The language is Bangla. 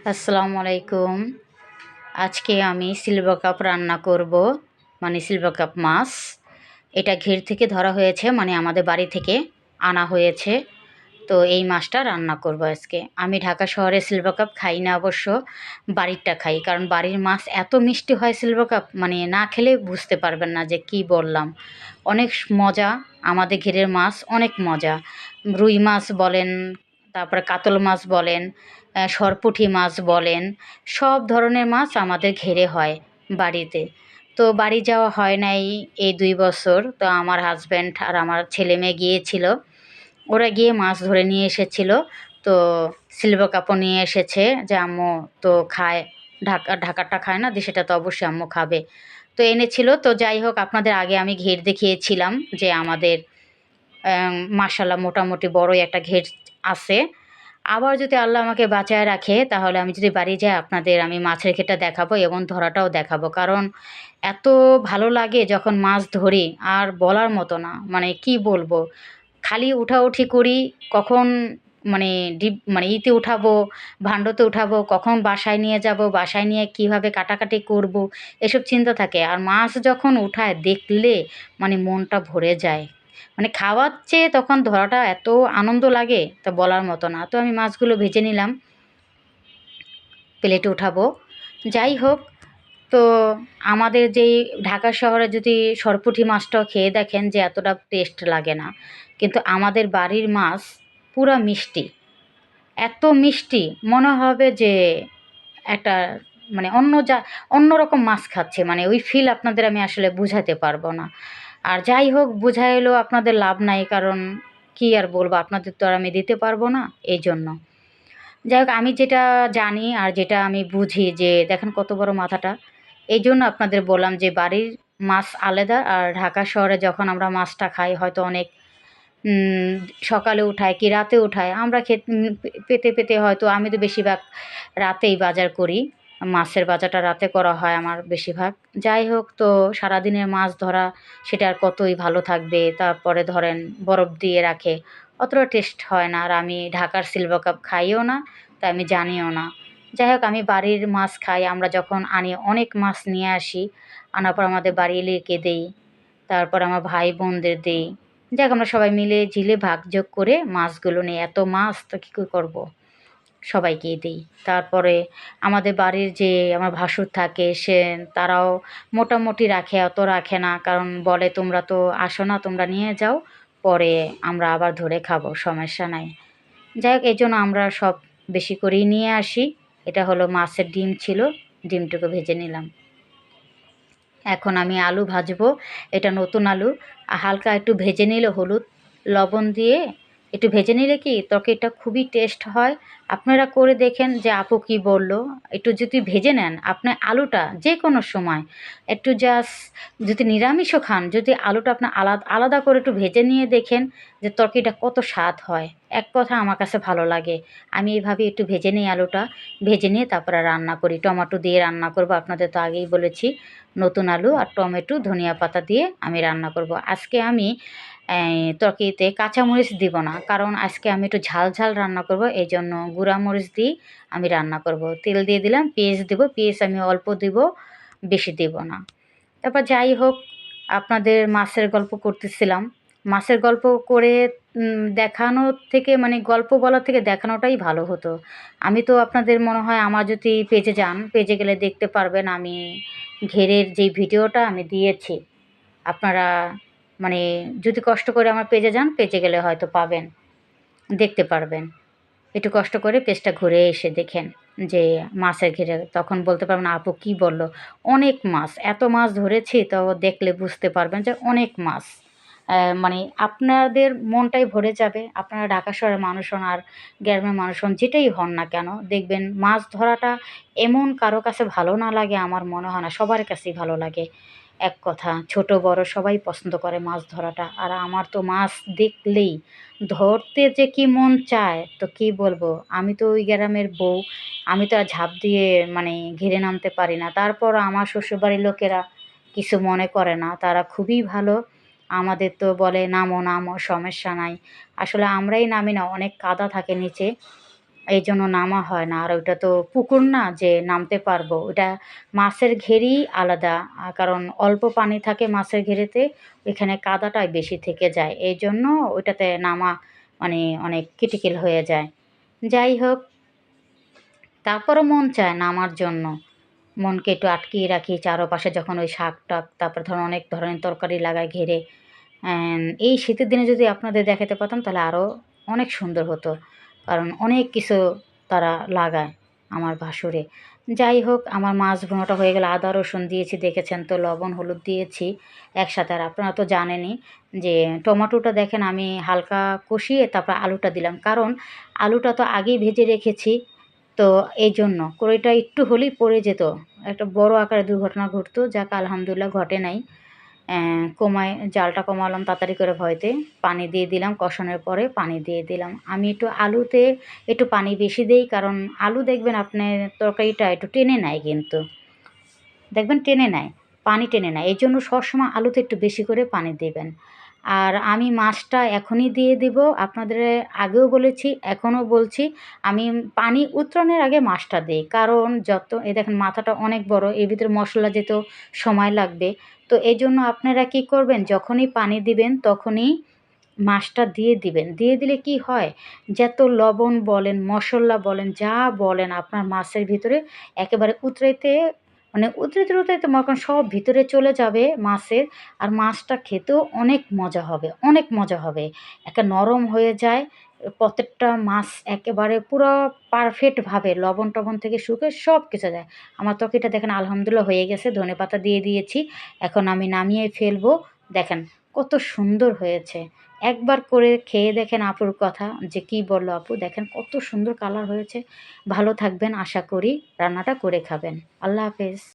আসসালামু আলাইকুম। আজকে আমি সিলভার কাপ রান্না করব, মানে সিলভার কাপ মাছ। এটা ঘের থেকে ধরা হয়েছে, মানে আমাদের বাড়ি থেকে আনা হয়েছে। তো এই মাছটা রান্না করব আজকে। আমি ঢাকা শহরে সিলভার কাপ খাই না অবশ্য, বাড়িরটা খাই। কারণ বাড়ির মাছ এত মিষ্টি হয় সিলভার কাপ, মানে না খেলে বুঝতে পারবেন না যে কি বললাম। অনেক মজা, আমাদের ঘেরের মাছ অনেক মজা। রুই মাছ বলেন, তারপরে কাতল মাছ বলেন, সরপুঁটি মাছ বলেন, সব ধরনের মাছ আমাদের ঘেরে হয় বাড়িতে। তো বাড়ি যাওয়া হয় নাই এই ২ বছর। তো আমার হাসব্যান্ড আর আমার ছেলেমেয়ে গিয়েছিল। ওরা গিয়ে মাছ ধরে নিয়ে এসেছিল। তো সিলভার কাপও নিয়ে এসেছে যে আম্মু তো খায়, ঢাকারটা খায় না, দেশিটা তো অবশ্যই আম্মু খাবে। তো এনেছিল। তো যাই হোক, আপনাদের আগে আমি ঘের দেখিয়েছিলাম যে আমাদের মাশাআল্লাহ মোটামুটি বড়ই একটা ঘের আছে। আবার যদি আল্লাহ আমাকে বাঁচায় রাখে, তাহলে আমি যদি বাড়ি যাই আপনাদের আমি মাছের ঘেরটা দেখাবো এবং ধরাটাও দেখাবো। কারণ এত ভালো লাগে যখন মাছ ধরি, আর বলার মতো না। মানে কি বলবো? খালি উঠাউঠি করি, কখন মানে মানে উঠাবো, ভান্ডতে উঠাবো, কখন বাসায় নিয়ে যাবো, বাসায় নিয়ে কীভাবে কাটাকাটি করবো, এসব চিন্তা থাকে। আর মাছ যখন উঠায় দেখলে মানে মনটা ভরে যায়। মানে খাওয়ার চেয়ে তখন ধরাটা এত আনন্দ লাগে, তা বলার মতো না। তো আমি মাছগুলো ভেজে নিলাম, প্লেটে উঠাবো। যাই হোক, তো আমাদের যেই ঢাকা শহরে যদি সরপুঁটি মাছটাও খেয়ে দেখেন যে এতটা টেস্ট লাগে না। কিন্তু আমাদের বাড়ির মাছ পুরা মিষ্টি। এত মিষ্টি মনে হবে যে একটা মানে অন্যরকম মাছ খাচ্ছি। মানে ওই ফিল আপনাদের আমি আসলে বুঝাতে পারবো না। আর যাই হোক, বুঝাইলেও আপনাদের লাভ নাই। কারণ কি আর বলবো, আপনাদের তো আর আমি দিতে পারবো না, এইজন্য। যাই হোক, আমি যেটা জানি আর যেটা আমি বুঝি যে দেখেন কত বড় মাথাটা। এইজন্য আপনাদের বললাম যে বাড়ির মাছ আলাদা, আর ঢাকা শহরে যখন আমরা মাছটা খাই হয়তো অনেক উম সকালে উঠায় কি রাতে উঠায়, আমরা পেতে হয়তো আমি তো বেশিরভাগ রাতেই বাজার করি। মাছের বাজারটা রাতে করা হয় আমার বেশিরভাগ। যাই হোক, তো সারাদিনের মাছ ধরা সেটা আর কতই ভালো থাকবে। তারপরে ধরেন বরফ দিয়ে রাখে, অতটা টেস্ট হয় না। আর আমি ঢাকার সিলভার কাপ খাইও না, তাই আমি জানিও না। যাই হোক, আমি বাড়ির মাছ খাই। আমরা যখন আনি অনেক মাছ নিয়ে আসি, আনার পর আমাদের বাড়ি রেখে দেই। তারপর আমার ভাই বোনদের দেই। যাক, আমরা সবাই মিলে ঝিলে ভাগযোগ করে মাছগুলো নিই। এত মাছ তো কী করব? সবাইকেই দেই। তারপরে আমাদের বাড়ির যে আমার ভাসুর থাকে, তারাও মোটামুটি রাখে, অত রাখে না। কারণ বলে, "তোমরা তো আসো না, তোমরা নিয়ে যাও। পরে আমরা আবার ধরে খাবো, সমস্যা নাই।" যাই হোক, এজন্য আমরা সব বেশি করেই নিয়ে আসি। এটা হলো মাছের ডিম ছিল, ডিমটুকু ভেজে নিলাম। এখন আমি আলু ভাজবো। এটা নতুন আলু। হালকা একটু ভেজে নিলে হলুদ, লবণ দিয়ে একটু ভেজে নিলে কি তরকারিটা খুবই টেস্ট হয়। আপনারা করে দেখেন যে আপু কি বলল। একটু যদি ভেজে নেন, আপনার আলুটা যেকোনো সময় একটু জাস্ট, যদি নিরামিষও খান, যদি আলুটা আপনার আলাদা করে একটু ভেজে নিয়ে দেখেন যে তরকারিটা কত স্বাদ হয়। এক কথা আমার কাছে ভালো লাগে। আমি এভাবে একটু ভেজে নিই আলুটা। ভেজে নিয়ে তারপরে রান্না করি। টমেটো দিয়ে রান্না করব, আপনাদের তো আগেই বলেছি। নতুন আলু আর টমেটো, ধনিয়া পাতা দিয়ে আমি রান্না করব। আজকে আমি তরকারিতে কাঁচামরিচ দিব না। কারণ আজকে আমি একটু ঝাল, ঝাল রান্না করব। এজন্য গুঁড়া মরিচ দিয়েই আমি রান্না করব। তেল দিয়ে দিলাম, পেঁয়াজ দেব। পেঁয়াজ আমি অল্প দিব, বেশি দেব না। তারপর যাই হোক, আপনাদের মাছের গল্প করতেছিলাম। মাছের গল্প করে দেখানোর থেকে, মানে গল্প বলার থেকে দেখানোটাই ভালো হতো। আমি তো আপনাদের মনে হয় আমার যদি পেজে যান, পেজে গেলে দেখতে পারবেন আমি ঘেরের যেই ভিডিওটা আমি দিয়েছি। আপনারা মানে যদি কষ্ট করে আমার পেজে যান, পেজে গেলে হয়তো পাবেন, দেখতে পারবেন। একটু কষ্ট করে পেজটা ঘুরে এসে দেখেন যে মাছের ঘেরে, তখন বলতে পারবেন আপু কী বলল। অনেক মাছ, এত মাছ ধরেছি, তো দেখলে বুঝতে পারবেন যে অনেক মাছ। মানে আপনাদের মনটাই ভরে যাবে। আপনারা ঢাকা শহরের মানুষ হন আর গ্রামের মানুষ হন, যেটাই হন না কেন, দেখবেন মাছ ধরাটা এমন কারো কাছে ভালো না লাগে আমার মনে হয় না, সবার কাছেই ভালো লাগে। এক কথা, ছোট বড় সবাই পছন্দ করে মাছ ধরাটা। আর আমার তো মাছ দেখলেই ধরতে যে কি মন চায়, তো কি বলবো। আমি তো ওই গ্রামের বউ, আমি তো আর ঝাঁপ দিয়ে মানে ঘিরে নামতে পারি না। তারপর আমার শ্বশুরবাড়ির লোকেরা কিছু মনে করে না, তারা খুবই ভালো। আমাদের তো বলে নামো নামো, সমস্যা নাই। আসলে আমরাই নামি না, অনেক কাদা থাকে নিচে। এই জন্য নামা হয় না। আর ওইটা তো পুকুর না যে নামতে পারবো। ওইটা মাছের ঘেরেই আলাদা। কারণ অল্প পানি থাকে মাছের ঘেরেতে, ওইখানে কাদাটাই বেশি থেকে যায়। এইজন্য ওইটাতে নামা মানে অনেক ক্রিটিক্যাল হয়ে যায়। যাই হোক, তারপরও মন চায় নামার জন্য। মনকে একটু আটকিয়ে রাখি চারপাশে যখন ওই শাক-টাক, তারপরে ধরুন অনেক ধরনের তরকারি লাগাই ঘেরে। এই শীতের দিনে যদি আপনাদের দেখাতে পারতাম তাহলে আরও অনেক সুন্দর হতো। কারণ অনেক কিছু তারা লাগায় আমার ভাসুরে। যাই হোক, আমার মাছ ভুনাটা হয়ে গেলে আদা রসুন দিয়েছি দেখেছেন তো, লবণ হলুদ দিয়েছি একসাথে। আর আপনারা তো জানেনই যে টমেটোটা দেখেন আমি হালকা কষিয়ে তারপর আলুটা দিলাম। কারণ আলুটা তো আগেই ভেজে রেখেছি। তো এইজন্য কড়াইটা একটু হলেই পড়ে যেত। একটা বড় আকারে দুর্ঘটনা ঘটতো। যাক আলহামদুলিল্লাহ ঘটে নাই। কমায় জালটা কমালাম তাড়াতাড়ি করে ভয়তে। পানি দিয়ে দিলাম, কষানোর পরে পানি দিয়ে দিলাম। আমি একটু আলুতে একটু পানি বেশি দেই, কারণ আলু দেখবেন আপনার তরকারিটা একটু টেনে নেয় কিন্তু। দেখবেন টেনে নেয়, পানি টেনে নেয়। এইজন্য সবসময় আলুতে একটু বেশি করে পানি দিবেন। আর আমি মাছটা এখনই দিয়ে দিব। আপনাদের আগেও বলেছি, এখনও বলছি, আমি পানি উতরানোর আগে মাছটা দেই। কারণ এই দেখেন মাথাটা অনেক বড়, এর ভিতরে মশলা যেতেও সময় লাগবে। তো এইজন্য আপনারা কী করবেন, যখনই পানি দিবেন তখনই মাছটা দিয়ে দিবেন। দিয়ে দিলে কি হয়, যত লবণ বলেন, মশলা বলেন, যা বলেন আপনার মাছের ভিতরে একেবারে উতরাইতে মানে উতরাইতে, উতরাইতে মনে করেন সব ভিতরে চলে যাবে মাছের। আর মাছটা খেতেও অনেক মজা হবে, অনেক মজা হবে। একটা নরম হয়ে যায়। প্রত্যেকটা মাছ একেবারে পুরো পারফেক্টভাবে লবণ-টবণ থেকে শুকে সব কিছু যায়। আমার তরকারিটা দেখেন আলহামদুলিল্লাহ হয়ে গেছে। ধনেপাতা দিয়ে দিয়েছি। এখন আমি নামিয়ে ফেলবো। দেখেন কত সুন্দর হয়েছে। একবার করে খেয়ে দেখেন আপুর কথা যে কী বলল আপু, দেখেন কত সুন্দর কালার হয়েছে। ভালো থাকবেন আশা করি। রান্নাটা করে খাবেন। আল্লাহ হাফেজ।